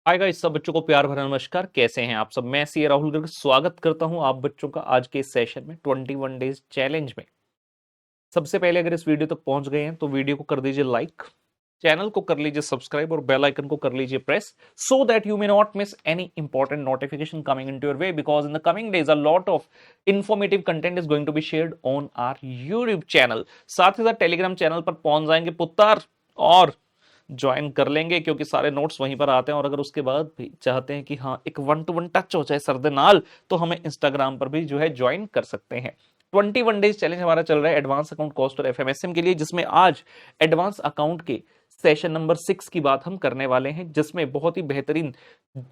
Hi guys, सब बच्चों को प्यार भरा नमस्कार। कैसे हैं आप सब? मैं सी राहुल गर्ग स्वागत करता हूं आप बच्चों का आज के इस सेशन में 21 डेज चैलेंज में। सबसे पहले अगर इस वीडियो तक पहुंच गए हैं तो वीडियो को कर दीजिए लाइक, चैनल को कर लीजिए सब्सक्राइब और बेल आइकन को कर लीजिए press, so that you may not miss any important notification coming into your way, because in the coming days a lot of informative content is going to be shared on our YouTube channel. साथ ही साथ Telegram channel पर पहुंच जाएंगे पुत्तर और join कर लेंगे, क्योंकि सारे नोट्स वहीं पर आते हैं। और अगर उसके बाद भी चाहते हैं कि हाँ एक 1-to-1 टच हो जाए सर दे नाल, तो हमें इंस्टाग्राम पर भी जो है ज्वाइन कर सकते हैं। 21 डेज चैलेंज हमारा चल रहा है एडवांस अकाउंट कॉस्ट और एफएमएसएम के लिए, जिसमें आज एडवांस अकाउंट के सेशन नंबर 6 की बात हम करने वाले हैं, जिसमें बहुत ही बेहतरीन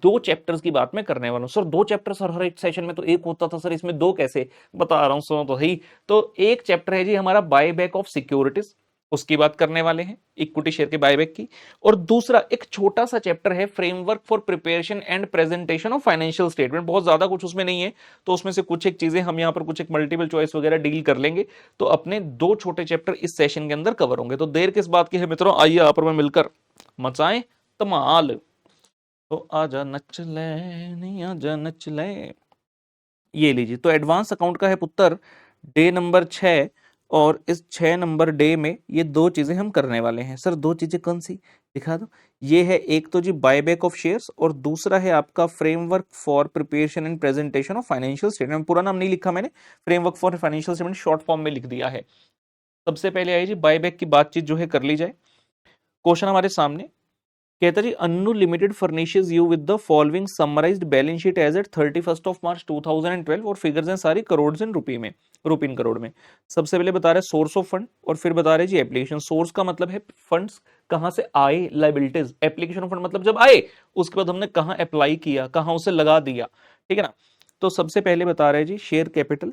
2 चैप्टर्स की बात मैं करने वाला हूं। सर 2 चैप्टर सर, हर एक सेशन में तो एक होता था सर, इसमें 2 कैसे? बता रहा हूं, सुनो तो सही। तो एक चैप्टर है जी हमारा बाय बैक ऑफ सिक्योरिटीज, उसकी बात करने वाले हैं, इक्विटी शेयर के बायबैक की। और दूसरा एक छोटा सा चैप्टर है framework for preparation and presentation of financial statement. बहुत ज्यादा कुछ उसमें नहीं है, तो उसमें से कुछ एक चीजें हम यहां पर कुछ एक मल्टीपल चॉइस वगैरह डील कर लेंगे। तो अपने 2 छोटे चैप्टर इस सेशन के अंदर कवर होंगे। तो देर किस बात की है मित्रों, आइए आप और मैं मिलकर मचाएं धमाल। तो आजा नच ले, नहीं आजा नच ले। ये लीजिए, तो एडवांस अकाउंट का है पुत्र डे नंबर 6, और इस 6 नंबर डे में ये 2 चीजें हम करने वाले हैं। सर 2 चीजें कौन सी? दिखा दो। ये है एक तो जी बायबैक ऑफ शेयर्स, और दूसरा है आपका framework for preparation and presentation of financial statement. पूरा नाम नहीं लिखा मैंने, framework for financial statement short form में लिख दिया है। सबसे पहले आइए जी बायबैक की बातचीत जो है कर ली जाए। क्वेश्चन हमारे सामने कहता जी, Annu limited furnishes you with the following summarised balance sheet as at 31 March 2012, और फिगर्स हैं सारी करोड़ इन रुपए में, रुपए इन करोड़ में। सबसे पहले बता रहे सोर्स ऑफ फंड, और फिर बता रहे जी एप्लीकेशन। सोर्स का मतलब है फंड्स कहां से आए, लाइबिलिटीज। एप्लीकेशन ऑफ फंड मतलब जब आए उसके बाद हमने कहां अप्लाई किया, कहां उसे लगा दिया, ठीक है ना। तो सबसे पहले बता रहे जी शेयर कैपिटल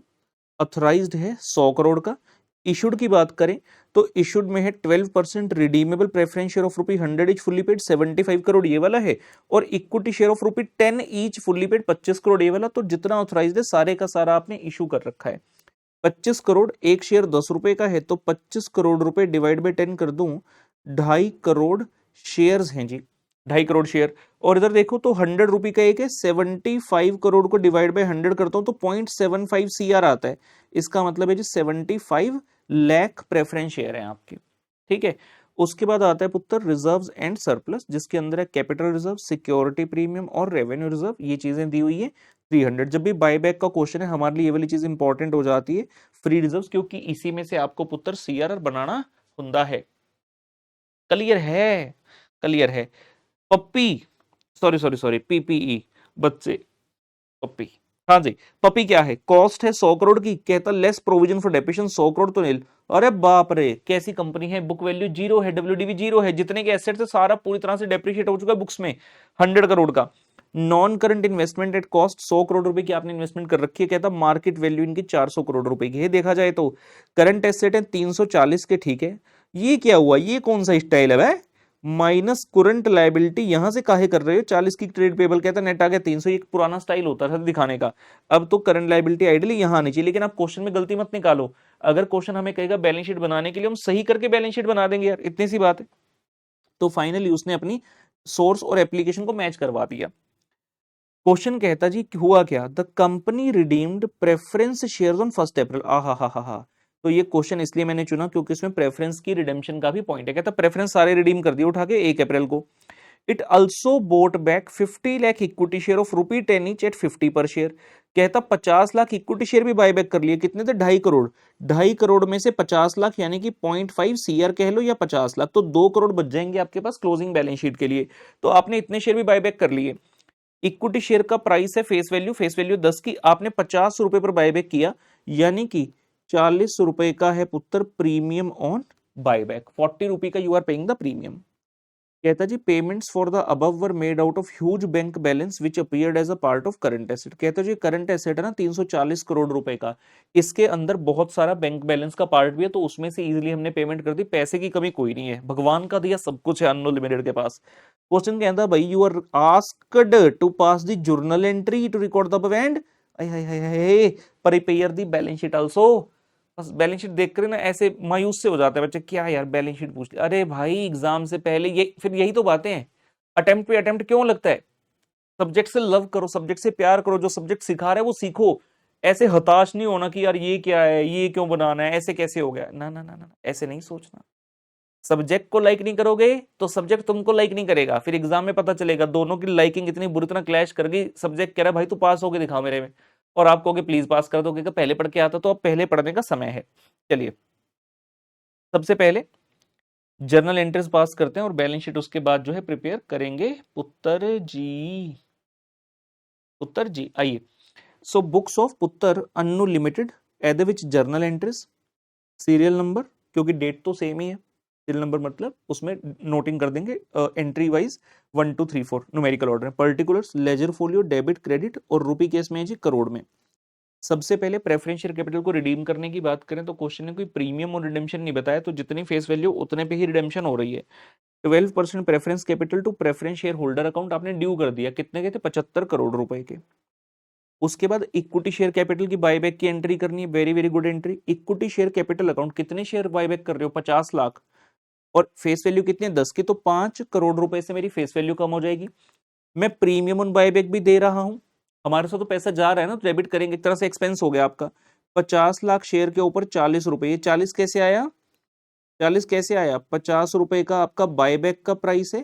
ऑथराइज्ड है 100 करोड़ का। इशूड की बात करें तो इशूड में है 12% redeemable preference share of ₹100 each fully paid 75 crore ये वाला है, और equity share of ₹10 each fully paid 25 crore ये वाला। तो जितना ऑथराइज्ड है सारे का सारा आपने इशू कर रखा है। 25 करोड़, एक शेयर 10 रुपए का है, तो 25 करोड़ रुपए डिवाइड बाई 10 कर दूं, 2.5 करोड़ शेयर्स हैं जी, 2.5 करोड़ शेयर। और इधर देखो तो 100 रुपए का एक है, 75 करोड़ को डिवाइड बाई 100 करता हूं तो 0.75 CR आता है। इसका मतलब है जी 75 लाख प्रेफरेंस शेयर है आपके, ठीक है। उसके बाद आता है पुत्र रिजर्व्स एंड सरप्लस, जिसके अंदर है कैपिटल रिजर्व, सिक्योरिटी प्रीमियम और रेवेन्यू रिजर्व। ये चीजें दी हुई है 300। जब भी बायबैक का क्वेश्चन है हमारे लिए ये वाली चीज इंपॉर्टेंट हो जाती है, फ्री रिजर्व्स, क्योंकि इसी में से आपको पुत्र सीआरआर बनाना होता है। क्लियर है? क्लियर है। पप्पी, सॉरी सॉरी सॉरी, पीपीई, बच्चे, पप्पी। हाँ जी, पपी क्या है? कॉस्ट है 100 करोड़ की, कहता less provision for depreciation 100 crore तो नील। अरे बाप रे, कैसी कंपनी है, बुक वैल्यू जीरो है, डब्ल्यूडीवी जीरो है, जितने के एसेट्स है सारा पूरी तरह से डेप्रिशिएट हो चुका है बुक्स में, 100 करोड़ का। Non current investment at cost 100 crore रुपए की आपने इन्वेस्टमेंट कर रखी है, कहता मार्केट वैल्यू इनकी 400 करोड़ रुपए की है। देखा जाए तो करंट एसेट है 340 के, ठीक है। ये क्या हुआ, ये कौन सा स्टाइल है भाई? माइनस करंट लायबिलिटी यहां से काहे कर रहे हो, 40 की ट्रेड पेबल, कहता नेट आ गया 300। एक पुराना स्टाइल होता था दिखाने का, अब तो करंट लायबिलिटी आइडियली यहां आनी चाहिए। लेकिन आप क्वेश्चन में गलती मत निकालो, अगर क्वेश्चन हमें कहेगा बैलेंस शीट बनाने के लिए, हम सही करके बैलेंस शीट बना देंगे यार, इतनी सी बात है। तो फाइनली उसने अपनी सोर्स और एप्लीकेशन को मैच करवा दिया। क्वेश्चन कहता जी हुआ क्या, the company redeemed preference shares on 1 अप्रैल। हा। तो ये क्वेश्चन इसलिए मैंने चुना क्योंकि इसमें प्रेफरेंस की रिडेम्पशन का भी पॉइंट है। कहता प्रेफरेंस सारे रिडीम कर दिए उठा के 1 अप्रैल को। It also boat back 50 lakh equity share of ₹10 each eight 50 पर शेयर। कहता 50 लाख इक्विटी शेयर भी बाय बैक कर लिए, कितने थे? 2.5 करोड़। 2.5 करोड़ में से 50 लाख यानी कि 0.5 CR कह लो, या 50 लाख, तो 2 करोड़ बच जाएंगे आपके पास क्लोजिंग बैलेंस शीट के लिए। तो आपने इतने शेयर भी बाय बैक कर लिए। इक्विटी शेयर का प्राइस है फेस वैल्यू 10 की, आपने 50 रुपए पर बायबैक किया, यानी कि 40 रुपए का है पुत्र प्रीमियम ऑन बायबैक। 40 रुपए का you are paying the premium. कहता जी payments for the above were made out of huge bank balance which appeared as a part of current asset. कहता जी करंट एसेट है ना 340 करोड़ रुपए का, इसके अंदर बहुत सारा बैंक बैलेंस का पार्ट भी है, तो उसमें से इजीली हमने पेमेंट कर दी। पैसे की कमी कोई नहीं है, भगवान का दिया सब कुछ है अन्नो लिमिटेड के पास। क्वेश्चन कहता भाई you are asked to pass the journal entry to record the above and prepare the balance sheet also. बस बैलेंस शीट देखकर ना ऐसे मायूस से हो जाते हैं बच्चे, क्या यार बैलेंस शीट पूछ ली। अरे भाई एग्जाम से पहले ये, फिर यही तो बातें हैं, अटेम्प्ट पे अटेम्प्ट क्यों लगता है? सब्जेक्ट से लव करो, सब्जेक्ट से प्यार करो, जो सब्जेक्ट सिखा रहा है वो सीखो। ऐसे हताश नहीं होना कि यार ये क्या है, ये क्यों बनाना है, ऐसे कैसे हो गया, ना ना ना ना, ऐसे नहीं सोचना। सब्जेक्ट को लाइक नहीं करोगे तो सब्जेक्ट तुमको लाइक नहीं करेगा, फिर एग्जाम में पता चलेगा दोनों की लाइकिंग इतनी बुरी तरह क्लैश कर गई। सब्जेक्ट कह रहा है भाई तू पास होके दिखाओ मेरे में, और आप कहोगे प्लीज पास कर दो, क्योंकि पहले पढ़ के आता, तो अब पहले पढ़ने का समय है। चलिए, सबसे पहले जर्नल एंट्रीज पास करते हैं और बैलेंस शीट उसके बाद जो है प्रिपेयर करेंगे। पुत्र जी, पुत्र जी आइए। सो बुक्स ऑफ पुत्र अन्नू लिमिटेड एदे विच जर्नल एंट्रीज, सीरियल नंबर, क्योंकि डेट तो सेम ही है, सीरियल नंबर मतलब उसमें नोटिंग कर देंगे एंट्री वाइज 1 2 3 4 न्यूमेरिकल ऑर्डर में। Particulars ledger folio, debit, credit और रुपी केस में है जी करोड़ में। सबसे पहले प्रेफरेंस शेयर कैपिटल को रिडीम करने की बात करें तो क्वेश्चन ने कोई प्रीमियम और रिडेम्पशन नहीं बताया, तो जितनी फेस वैल्यू उतने पे ही रिडेम्पशन हो रही है। 12% preference capital to preference share holder account आपने ड्यू कर दिया, कितने के थे, 75 करोड़ रुपए के। उसके बाद इक्विटी शेयर कैपिटल की बायबैक की एंट्री करनी है, very very good entry. Equity share capital account कितने शेयर बायबैक कर रहे हो, 50 लाख, और फेस वैल्यू कितनी है, 10 की, तो 5 करोड़ रुपए से मेरी फेस वैल्यू कम हो जाएगी। मैं प्रीमियम ऑन बायबैक भी दे रहा हूं, हमारे साथ तो पैसा जा रहा है ना, तो डेबिट करेंगे, एक तरह से एक्सपेंस हो गया आपका। 50 लाख शेयर के ऊपर 40 रुपए, ये 40 कैसे आया, 40 कैसे आया, 50 रुपए का आपका बायबैक का प्राइस है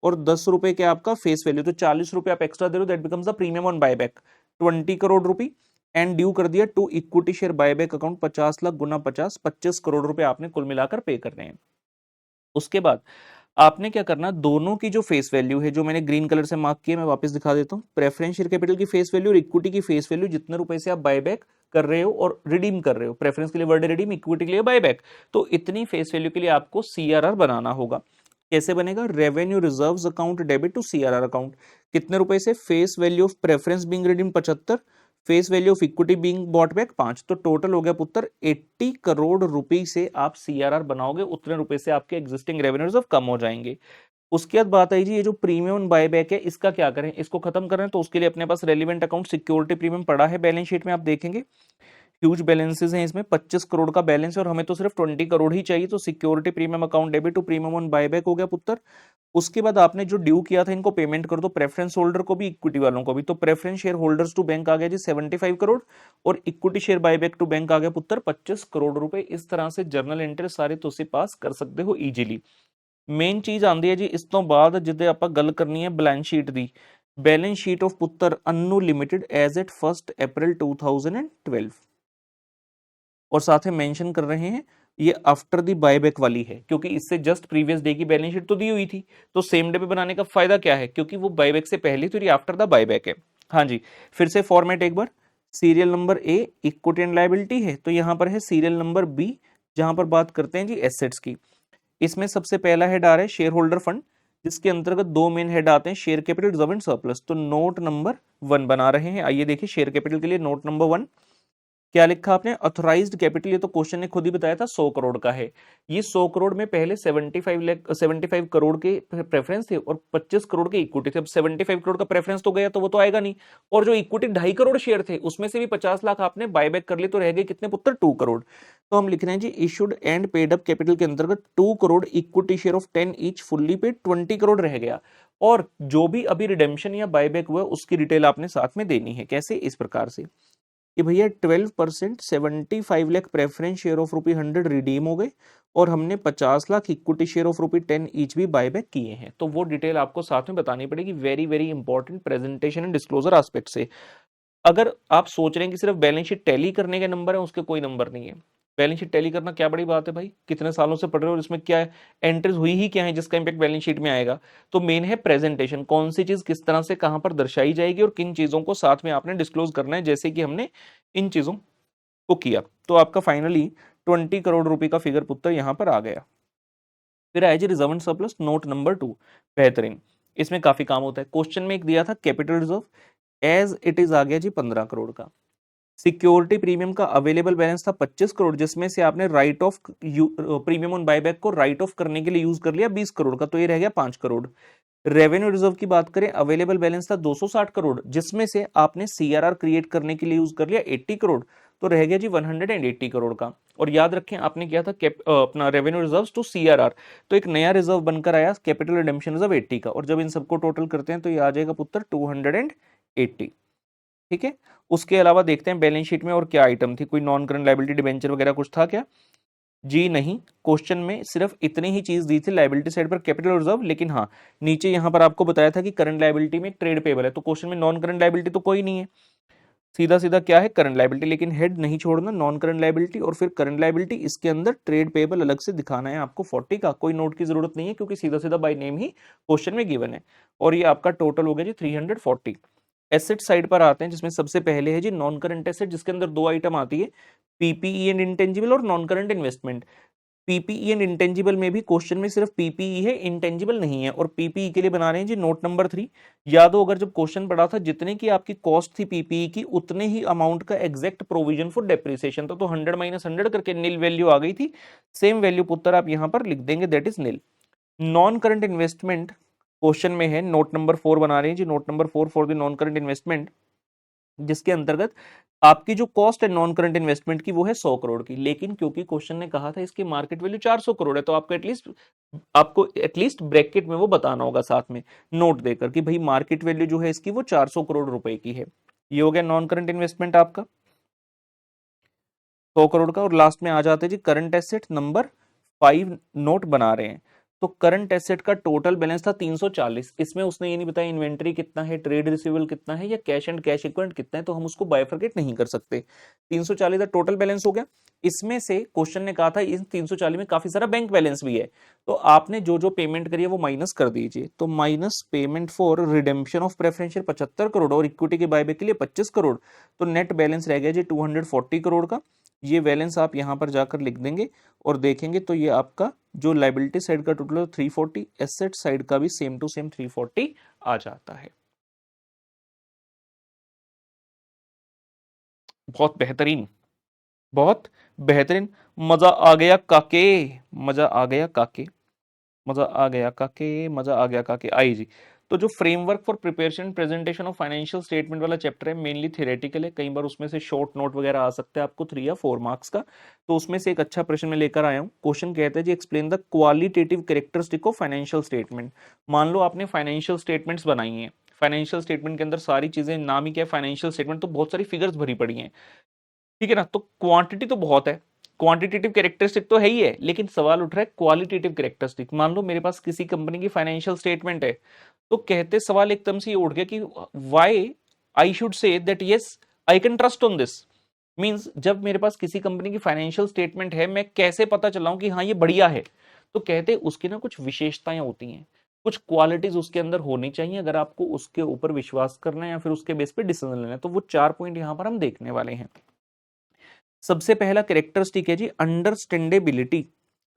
और 10 रुपए के आपका फेस वैल्यू, तो 40 रुपए आप एक्स्ट्रा दे रहे हो, that becomes the premium on buyback, 20 crore रुपए। एंड ड्यू कर दिया to equity share buyback account, 50 lakh गुना 50, 25 करोड़ रुपए आपने कुल मिलाकर पे करने हैं। उसके बाद आपने क्या करना, दोनों की जो फेस वैल्यू है, जो मैंने ग्रीन कलर से मार्क किया, मैं वापस दिखा देता हूं। प्रेफरेंस शेयर कैपिटल की फेस वैल्यू और इक्विटी की फेस वैल्यू, जितने रुपए से आप बायबैक कर रहे हो और रिडीम कर रहे हो, प्रेफरेंस के लिए वर्ड रिडीम, इक्विटी के लिए बायबैक, तो इतनी फेस वैल्यू के लिए आपको सीआरआर बनाना होगा। कैसे बनेगा, revenue reserves account debit to CRR account, कितने रुपए से, face value of preference being redeem 75, face value of equity being bought back 5, तो टोटल हो गया पुत्र 80 करोड़ रुपए से आप सीआरआर बनाओगे, उतने रुपए से आपके एग्जिस्टिंग रेवेन्यू रिजर्व कम हो जाएंगे। उसके बाद बात आई जी, ये जो प्रीमियम बायबैक है इसका क्या करें, इसको खत्म करें, तो उसके लिए अपने पास रेलिवेंट अकाउंट सिक्योरिटी प्रीमियम पड़ा है, बैलेंस शीट में आप देखेंगे ह्यूज बैलेंसेस हैं इसमें, 25 करोड़ का बैलेंस है और हमें तो सिर्फ 20 करोड़ ही चाहिए, तो security premium account debit to premium on buyback हो गया पुत्र। उसके बाद आपने जो ड्यू किया था इनको पेमेंट कर दो, प्रेफरेंस होल्डर को भी इक्विटी वालों को भी, तो preference share holders to bank आ गया जी 75 करोड़ और equity share buyback to bank आ गया पुत्र 25 करोड़ रुपए। इस तरह से जर्नल एंट्री सारे तुसी पास कर सकते हो इजीली। मेन चीज आंदी है जी इस तो बाद जिदे आपां गल करनी है balance sheet the, balance sheet of पुत्र अन्नू लिमिटेड एज एट 1 अप्रैल 2012, और साथ में मेंशन कर रहे हैं ये आफ्टर दी बायबैक वाली है, क्योंकि इससे जस्ट प्रीवियस डे की बैलेंस शीट तो दी हुई थी, तो सेम डे पे बनाने का फायदा क्या है, क्योंकि वो बायबैक से पहले, तो ये आफ्टर द बायबैक है। हाँ जी, फिर से फॉर्मेट एक बार, serial number A equity and liability है, तो यहां पर है सीरियल नंबर बी, जहां पर बात करते हैं जी एसेट्स की। इसमें सबसे पहला हेड आ रहा है शेयर होल्डर फंड, जिसके अंतर्गत दो मेन हेड आते हैं, share capital reserve and surplus, तो नोट नंबर 1 बना रहे हैं। आइए देखिए शेयर कैपिटल के लिए नोट नंबर 1 क्या लिखा आपने, ऑथराइज्ड कैपिटल, ये तो क्वेश्चन ने खुद ही बताया था 100 करोड़ का है। ये 100 करोड़ में पहले 75 करोड़ के प्रेफरेंस थे और 25 करोड़ के इक्विटी थे। अब 75 करोड़ का प्रेफरेंस तो गया, तो वो तो आएगा नहीं, और जो इक्विटी 2.5 करोड़ शेयर थे उसमें से भी 50 लाख आपने बायबैक कर लिए, तो रह गए कितने पुत्र, 2 करोड़। तो हम लिख रहे हैं जी issued and paid up capital के अंतर्गत 2 crore, equity share of 10 each, fully paid 20 crore रह गया, और जो भी अभी रिडेम्पशन या बायबैक हुआ उसकी डिटेल आपने साथ में देनी है। कैसे, इस प्रकार से कि भैया 12% 75 lakh preference share of ₹100 redeem हो गए और हमने 50 lakh equity share of ₹10 each भी बायबैक किए हैं, तो वो डिटेल आपको साथ में बतानी पड़ेगी, very very important presentation and disclosure aspect से। अगर आप सोच रहे हैं कि सिर्फ बैलेंस शीट टैली करने के नंबर है, उसके कोई नंबर नहीं है। बैलेंस शीट टैली करना क्या बड़ी बात है भाई, कितने सालों से पढ़ रहे हो और इसमें क्या है, एंट्रीज हुई ही क्या है जिसका इंपैक्ट बैलेंस शीट में आएगा। तो मेन है प्रेजेंटेशन, कौन सी चीज किस तरह से कहां पर दर्शाई जाएगी और किन चीजों को साथ में आपने डिस्क्लोज करना है, जैसे कि हमने इन चीजों को किया। तो आपका फाइनली 20 करोड़ रुपए का फिगर पुत्र यहां पर आ गया। फिर आया जी reserve and surplus note number 2, बेहतरीन, इसमें काफी काम होता है। क्वेश्चन में एक दिया था capital reserve, as it is आ गया जी 15 करोड़ का। सिक्योरिटी प्रीमियम का अवेलेबल बैलेंस था 25 करोड़, जिसमें से आपने write off premium on buyback को राइट ऑफ करने के लिए यूज कर लिया 20 करोड़ का, तो ये रह गया 5 करोड़। रेवेन्यू रिजर्व की बात करें, अवेलेबल बैलेंस था 260 करोड़, जिसमें से आपने सीआरआर क्रिएट करने के लिए यूज कर लिया 80 करोड़, तो रह गया जी 180 करोड़ का। और याद रखें आपने किया था अपना रेवेन्यू रिजर्व्स टू सीआरआर, तो एक नया रिजर्व बनकर आया कैपिटल रिडेम्पशन रिजर्व 80 का, और जब इन सबको टोटल करते हैं तो ये आ जाएगा पुत्र 280। ठीक है, उसके अलावा देखते हैं बैलेंस शीट में और क्या आइटम थी, कोई नॉन करंट लायबिलिटी डिबेंचर वगैरह कुछ था क्या? जी नहीं, क्वेश्चन में सिर्फ इतनी ही चीज दी थी लायबिलिटी साइड पर कैपिटल रिजर्व, लेकिन हाँ नीचे यहां पर आपको बताया था कि करंट लायबिलिटी में ट्रेड पेबल है, तो क्वेश्चन में नॉन करंट लायबिलिटी तो कोई नहीं है, सीधा सीधा क्या है करंट लायबिलिटी, लेकिन हेड नहीं छोड़ना, नॉन करंट लायबिलिटी और फिर करंट लायबिलिटी, इसके अंदर ट्रेड पेबल अलग से दिखाना है आपको 40 का, कोई नोट की जरूरत नहीं है क्योंकि सीधा सीधा बाय नेम ही क्वेश्चन में गिवन है। और ये आपका टोटल हो गया जी 340। एसेट साइड पर आते हैं जिसमें सबसे पहले है जी नॉन करंट एसेट, जिसके अंदर दो आइटम आती है, पीपीई एंड इंटेंजिबल और non current investment. PPE and intangible में भी क्वेश्चन में सिर्फ पीपीई है, इंटेंजिबल नहीं है, और पीपीई के लिए बना रहे हैं जी नोट नंबर 3। याद हो अगर जब क्वेश्चन पढ़ा था जितने की आपकी कॉस्ट थी पीपीई की उतने ही अमाउंट का एग्जैक्ट प्रोविजन फॉर डेप्रिसिएशन था, तो 100 - 100 करके नील वैल्यू आ गई थी, सेम वैल्यू पुत्र आप यहां पर लिख देंगे, that is nil. Non current investment question में है, नोट नंबर 4 बना रहे हैं जी, note number 4 for the non current investment, जिसके अंतर्गत आपकी जो कॉस्ट है नॉन करंट इन्वेस्टमेंट की वो है 100 करोड़ की, लेकिन क्योंकि क्वेश्चन ने कहा था इसकी मार्केट वैल्यू 400 करोड़ है, तो आपको एटलीस्ट ब्रैकेट में वो बताना होगा साथ में नोट देकर कि भाई मार्केट वैल्यू जो है इसकी वो 400 करोड़ रुपए की है। ये हो गया नॉन करंट इन्वेस्टमेंट आपका 100 करोड़ का। और लास्ट में आ जाते हैं जी करंट एसेट नंबर 5 नोट बना रहे हैं, तो करंट एसेट का टोटल बैलेंस था 340, इसमें उसने ये नहीं बताया इन्वेंटरी कितना है, ट्रेड रिसीवेबल कितना है, या कैश एंड कैश इक्विवेलेंट कितना है, तो हम उसको बाइफरकेट नहीं कर सकते। 340 का टोटल बैलेंस हो गया, इसमें से क्वेश्चन ने कहा था इन 340 में काफी सारा बैंक बैलेंस भी है, तो आपने जो जो पेमेंट करी है वो माइनस कर दीजिए, तो minus payment for redemption of preferential 75 crore और इक्विटी के बायबैक के लिए 25 करोड़, तो नेट बैलेंस रह गया जी 240 करोड़ का। ये बैलेंस आप यहां पर जाकर लिख देंगे और देखेंगे तो ये आपका जो लायबिलिटी साइड का टोटल 340, एसेट साइड का भी सेम टू सेम 340 आ जाता है। बहुत बेहतरीन, बहुत बेहतरीन, मजा आ गया काके, मजा आ गया काके, मजा आ गया काके, मजा आ गया काके। आई जी, तो जो framework for preparation presentation of financial statement वाला चैप्टर है मेनली थियोरेटिकल है, कई बार उसमें से शॉर्ट नोट वगैरह आ सकते हैं आपको 3 या 4 मार्क्स का, तो उसमें से एक अच्छा प्रश्न में लेकर आया हूं। क्वेश्चन कहता है जी explain the qualitative characteristic of financial statement. मान लो आपने फाइनेंशियल स्टेटमेंट्स बनाई हैं, फाइनेंशियल स्टेटमेंट के अंदर सारी चीजें, नाम ही क्या है फाइनेंशियल स्टेटमेंट, तो बहुत सारी फिगर्स भरी पड़ी हैं, ठीक है ना, तो क्वांटिटी तो बहुत है, क्वांटिटेटिव कैरेक्टरिस्टिक तो है ही है, लेकिन सवाल उठ रहा है क्वालिटेटिव कैरेक्टरिस्टिक। मान लो मेरे पास किसी कंपनी की फाइनेंशियल स्टेटमेंट है, तो कहते सवाल एकदम से ये उठ गया कि why I should say that yes I can trust on this, means जब मेरे पास किसी कंपनी की फाइनेंशियल स्टेटमेंट है मैं कैसे पता चलाऊं कि हाँ ये बढ़िया है, तो कहते उसकी ना कुछ विशेषताएं होती हैं, कुछ क्वालिटीज उसके अंदर होनी चाहिए अगर आपको उसके ऊपर विश्वास करना है या फिर उसके बेस पे डिसीजन लेना है, तो वो 4 पॉइंट यहां पर हम देखने वाले हैं। सबसे पहला कैरेक्टरिस्टिक है जी अंडरस्टैंडेबिलिटी।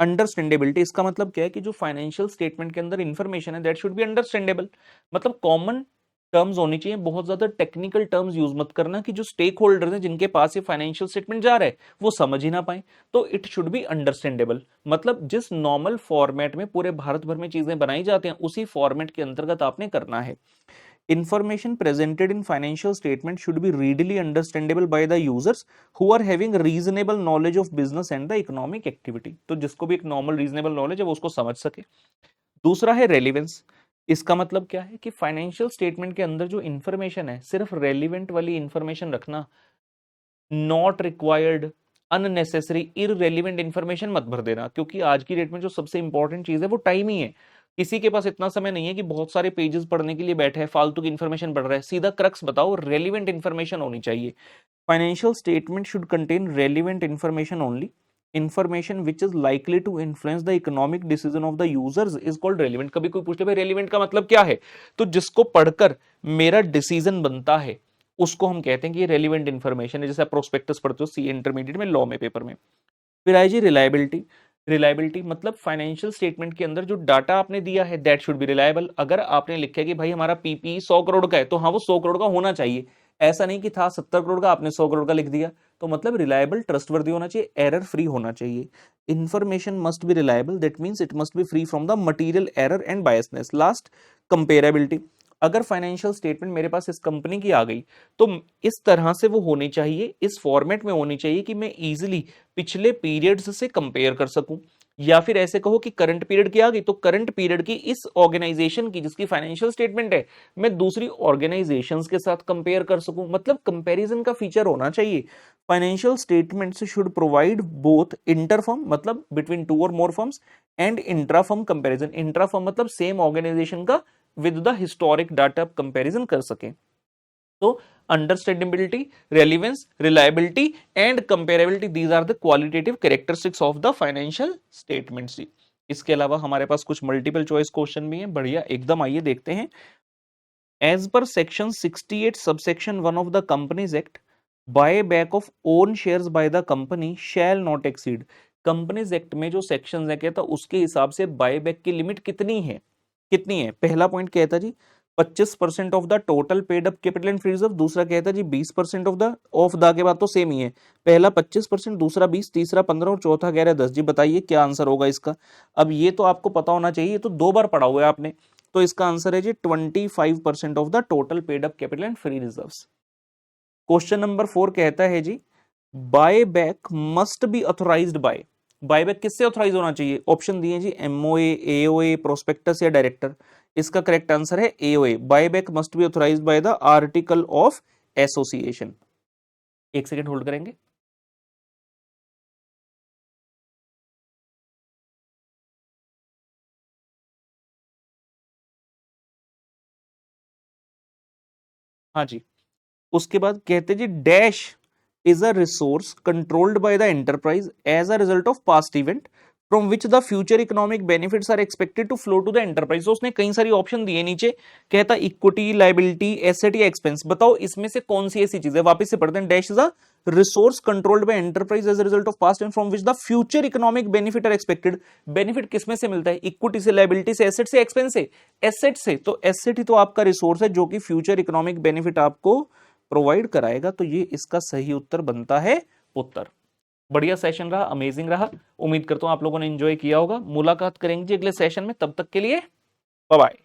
अंडरस्टैंडेबिलिटी इसका मतलब क्या है कि जो फाइनेंशियल स्टेटमेंट के अंदर इंफॉर्मेशन है दैट शुड बी अंडरस्टैंडेबल, मतलब कॉमन टर्म्स होनी चाहिए, बहुत ज्यादा टेक्निकल टर्म्स यूज मत करना कि जो स्टेक होल्डर्स हैं जिनके पास ये फाइनेंशियल स्टेटमेंट जा रहा है वो समझ ही ना पाए, तो इट शुड बी अंडरस्टैंडेबल, मतलब जिस नॉर्मल फॉर्मेट में पूरे भारत भर में चीजें बनाई जाती हैं उसी फॉर्मेट के अंतर्गत आपने करना है। Information presented in financial statement should be readily understandable by the users who are having reasonable knowledge of business and the economic activity। तो जिसको भी एक नॉर्मल रीजनेबल नॉलेज है वो उसको समझ सके। दूसरा है रेलिवेंस, इसका मतलब क्या है कि फाइनेंशियल स्टेटमेंट के अंदर जो इंफॉर्मेशन है सिर्फ रेलिवेंट वाली इंफॉर्मेशन रखना, not required, unnecessary, irrelevant information मत भर देना, क्योंकि आज की डेट में जो सबसे इंपॉर्टेंट चीज है वो टाइम ही है। किसी के पास इतना समय नहीं है कि बहुत सारे पेजेस पढ़ने के लिए बैठे है, फालतू की इंफॉर्मेशन पढ़ रहा है, सीधा क्रक्स बताओ, रेलिवेंट इंफॉर्मेशन होनी चाहिए। Financial statement should contain relevant information only, information which is likely to influence the economic decision of the users is called relevant. कभी कोई पूछे भाई रेलिवेंट का मतलब क्या है, तो जिसको पढ़कर मेरा डिसीजन बनता है उसको हम कहते हैं कि ये रेलिवेंट इंफॉर्मेशन है, जैसे आप प्रोस्पेक्टस पढ़ते हो सी इंटरमीडिएट में, लॉ में पेपर में। फिर आई जी रिलायबिलिटी। रिलायबिलिटी मतलब फाइनेंशियल स्टेटमेंट के अंदर जो डाटा आपने दिया है दैट शुड बी रिलायबल। अगर आपने लिखा है कि भाई हमारा पीपी 100 करोड़ का है तो हाँ वो 100 करोड़ का होना चाहिए, ऐसा नहीं कि था 70 करोड़ का आपने 100 करोड़ का लिख दिया, तो मतलब रिलायबल, ट्रस्टवर्दी होना चाहिए, एरर फ्री होना चाहिए। Information must be reliable, that means it must be free from the material error and biasness. Last comparability, अगर फाइनेंशियल स्टेटमेंट मेरे पास इस कंपनी की आ गई तो इस तरह से वो होनी चाहिए, इस फॉर्मेट में होनी चाहिए कि मैं इजीली पिछले पीरियड्स से कंपेयर कर सकूं, या फिर ऐसे कहो कि करंट पीरियड की आ गई तो करंट पीरियड की इस ऑर्गेनाइजेशन की जिसकी फाइनेंशियल स्टेटमेंट है मैं दूसरी ऑर्गेनाइजेशंस के साथ कंपेयर कर सकूं, मतलब कंपैरिजन का फीचर होना चाहिए। Financial statements should provide both interfirm मतलब between two or more firms and intrafirm comparison, intrafirm मतलब सेम ऑर्गेनाइजेशन का with the historic data comparison कर सकें। तो understandability, relevance, reliability and comparability, these are the qualitative characteristics of the financial statements. इसके अलावा हमारे पास कुछ मल्टीपल चॉइस क्वेश्चन भी हैं, बढ़िया एकदम, आइए देखते हैं। As per section 68 subsection 1 of the companies act, buy back of own shares by the company shall not exceed. Companies act में जो सेक्शंस है कहता उसके हिसाब से बाय बैक की लिमिट कितनी है, कितनी है। पहला पॉइंट कहता जी 25% of the total paid up capital and free reserve, दूसरा कहता जी 20% ऑफ द के बाद तो सेम ही है, पहला 25%, दूसरा 20, तीसरा 15 और चौथा कह रहा है 10। जी बताइए क्या आंसर होगा इसका। अब ये तो आपको पता होना चाहिए, ये तो 2 बार पढ़ा हुआ है आपने। तो इसका आंसर है जी 25% of the total paid up capital and free reserves. Question number 4 कहता है जी buyback must be authorised by, buyback किससे ऑथराइज होना चाहिए। ऑप्शन दिए जी एमओए, एओए, प्रोस्पेक्टस या डायरेक्टर। इसका करेक्ट आंसर है AOA, buyback must be authorised by the article of association. एक सेकंड होल्ड करेंगे। हाँ जी, उसके बाद कहते जी dash is a resource controlled by the enterprise as a result of past event from which the future economic benefits are expected to flow to the enterprise। तो उसने कई सारी ऑप्शन दिए नीचे, कहता इक्विटी, लाइबिलिटी, एसेट या expense. बताओ इसमें से कौन सी ऐसी चीज है। वापस से पढ़ते हैं। Dash is a resource controlled by enterprise as a result of past and from which the future economic benefit are expected. Benefit किसमें से मिलता है, इक्विटी से, लाइबिलिटी से, एसेट से, एक्सपेंस से। एसेट से, तो एसेट ही तो आपका रिसोर्स है जो कि फ्यूचर इकोनॉमिक बेनिफिट आपको प्रोवाइड कराएगा। तो ये इसका सही उत्तर बनता है उत्तर। बढ़िया सेशन रहा, अमेजिंग रहा। उम्मीद करता हूं आप लोगों ने एंजॉय किया होगा। मुलाकात करेंगे अगले सेशन में, तब तक के लिए बाय बाय।